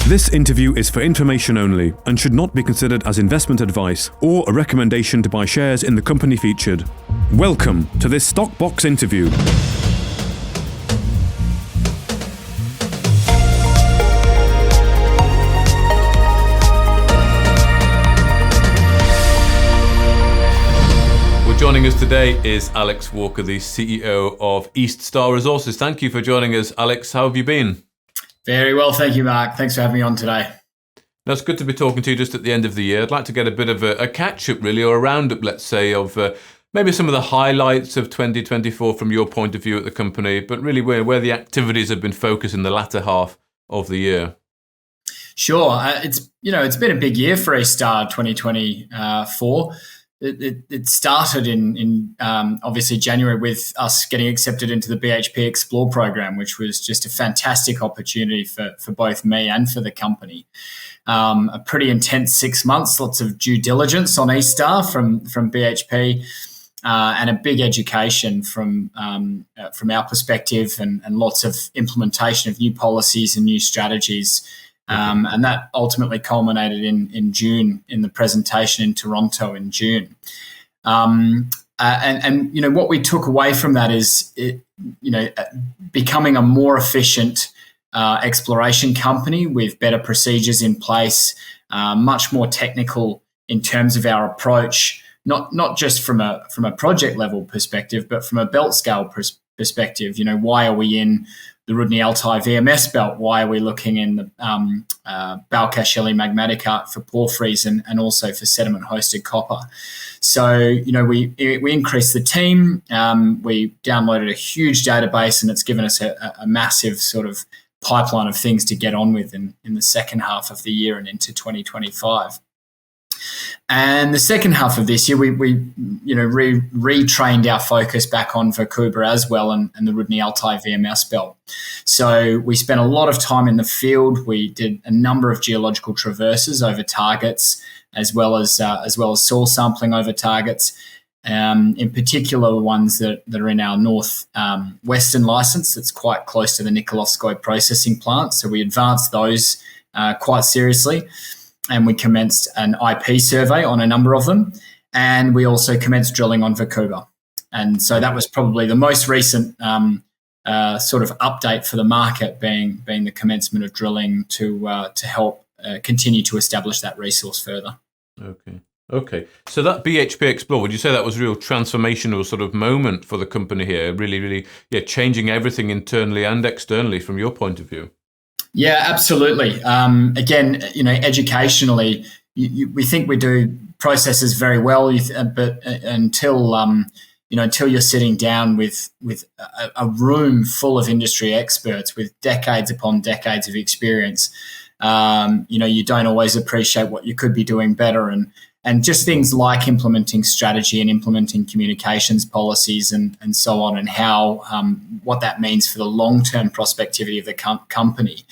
This interview is for information only and should not be considered as investment advice or a recommendation to buy shares in the company featured. Welcome to this Stock Box interview. Joining us today is Alex Walker, the CEO of East Star Resources. Thank you for joining us, Alex. How have you been? Very well, thank you, Mark. Thanks for having me on today. Now, it's good to be talking to you just at the end of the year. I'd like to get a bit of a catch-up, really, or a roundup, let's say, of maybe some of the highlights of 2024 from your point of view at the company, but really where the activities have been focused in the latter half of the year. Sure. It's been a big year for East Star 2024. It started in obviously January with us getting accepted into the BHP Explore program, which was just a fantastic opportunity for both me and for the company. A pretty intense 6 months, lots of due diligence on East Star from BHP, and a big education from our perspective, and lots of implementation of new policies and new strategies. And that ultimately culminated in June in the presentation in Toronto in June. And what we took away from that is becoming a more efficient exploration company with better procedures in place, much more technical in terms of our approach, not just from a project level perspective, but from a belt scale perspective. Why are we in the Rudny Altai VMS belt? Why are we looking in the Balkasheli magmatic arc for porphyries and also for sediment-hosted copper? So, we increased the team. We downloaded a huge database, and it's given us a massive sort of pipeline of things to get on with in the second half of the year and into 2025. And the second half of this year, we retrained our focus back on Verkhuba as well, and the Rudny Altai VMS belt. So we spent a lot of time in the field. We did a number of geological traverses over targets, as well as soil sampling over targets. In particular, ones that are in our north western license that's quite close to the Nikolovskoye processing plant. So we advanced those quite seriously. And we commenced an IP survey on a number of them. And we also commenced drilling on Verkhuba. And so that was probably the most recent sort of update for the market, being the commencement of drilling to help continue to establish that resource further. Okay. So that BHP Explore, would you say that was a real transformational sort of moment for the company here? Really, changing everything internally and externally from your point of view? Yeah, absolutely. Again, educationally, we think we do processes very well, but until you're sitting down with a room full of industry experts with decades upon decades of experience, you don't always appreciate what you could be doing better, and just things like implementing strategy and implementing communications policies and so on, and how what that means for the long-term prospectivity of the company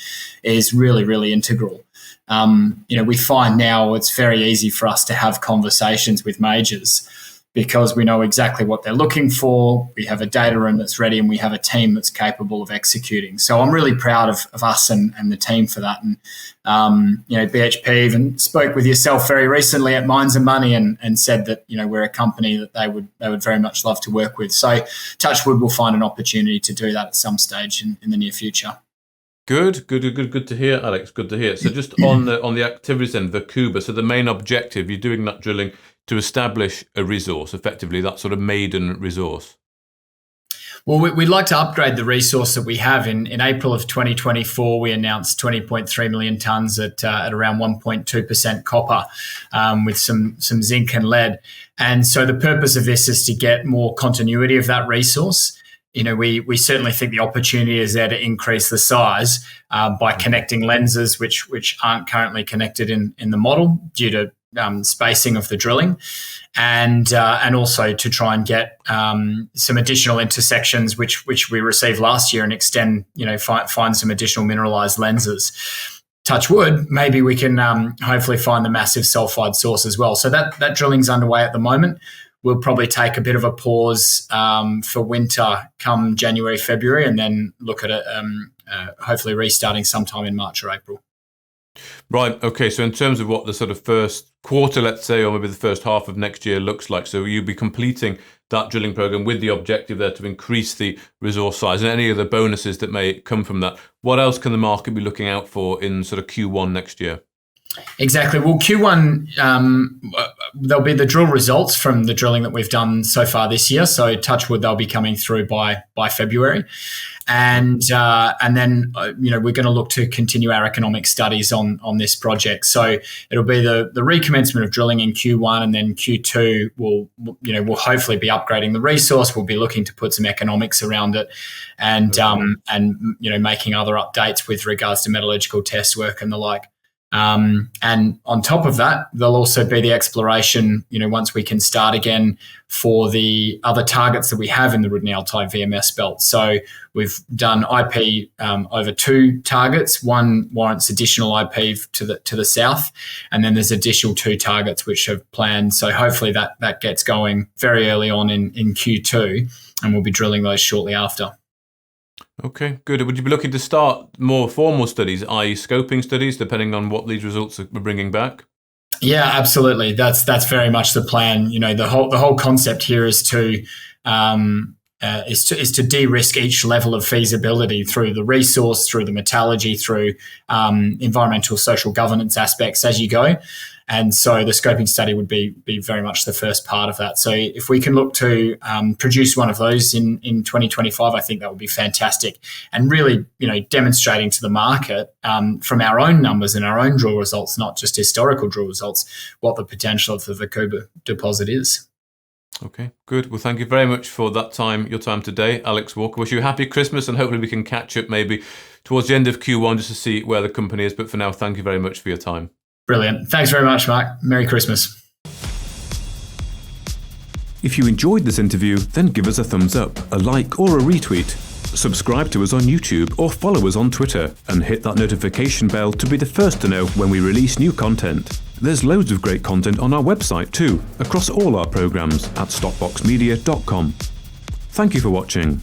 is really, really integral. We find now it's very easy for us to have conversations with majors because we know exactly what they're looking for. We have a data room that's ready, and we have a team that's capable of executing. So I'm really proud of us and the team for that. And, BHP even spoke with yourself very recently at Mines and Money and said that, we're a company that they would very much love to work with. So touch wood, we'll find an opportunity to do that at some stage in the near future. Good to hear, Alex. Good to hear. So just on the activities then, Verkhuba, so the main objective, you're doing that drilling to establish a resource, effectively, that sort of maiden resource. Well, we'd like to upgrade the resource that we have. In April of 2024, we announced 20.3 million tonnes at around 1.2% copper, with some zinc and lead. And so the purpose of this is to get more continuity of that resource. We certainly think the opportunity is there to increase the size by connecting lenses which aren't currently connected in the model due to spacing of the drilling, and also to try and get some additional intersections which we received last year and extend, find some additional mineralized lenses. Touch wood, maybe we can hopefully find the massive sulfide source as well. So that drilling's underway at the moment. We'll probably take a bit of a pause for winter come January, February, and then look at it hopefully restarting sometime in March or April. Right. Okay. So in terms of what the sort of first quarter, let's say, or maybe the first half of next year looks like, so you'll be completing that drilling program with the objective there to increase the resource size and any other bonuses that may come from that. What else can the market be looking out for in sort of Q1 next year? Exactly. Well, Q1, there'll be the drill results from the drilling that we've done so far this year. So touch wood, they'll be coming through by February. And then we're going to look to continue our economic studies on this project. So it'll be the recommencement of drilling in Q1, and then Q2 we'll hopefully be upgrading the resource. We'll be looking to put some economics around it, and making other updates with regards to metallurgical test work and the like. And on top of that, there'll also be the exploration, once we can start again, for the other targets that we have in the Rudny Altai VMS belt. So we've done IP over 2 targets. One warrants additional IP to the south, and then there's additional 2 targets which are planned. So hopefully that gets going very early on in Q2, and we'll be drilling those shortly after. Okay, good. Would you be looking to start more formal studies, i.e. scoping studies, depending on what these results are bringing back? Yeah, absolutely. That's very much the plan. The whole concept here is to de-risk each level of feasibility through the resource, through the metallurgy, through environmental, social governance aspects as you go. And so the scoping study would be very much the first part of that. So if we can look to produce one of those in 2025, I think that would be fantastic, and really, demonstrating to the market from our own numbers and our own drill results, not just historical drill results, what the potential of the Verkhuba deposit is. Okay, good. Well, thank you very much for your time today, Alex Walker. Wish you a happy Christmas, and hopefully we can catch up maybe towards the end of Q1 just to see where the company is. But for now, thank you very much for your time. Brilliant. Thanks very much, Mark. Merry Christmas. If you enjoyed this interview, then give us a thumbs up, a like, or a retweet. Subscribe to us on YouTube or follow us on Twitter, and hit that notification bell to be the first to know when we release new content. There's loads of great content on our website too, across all our programs at stockboxmedia.com. Thank you for watching.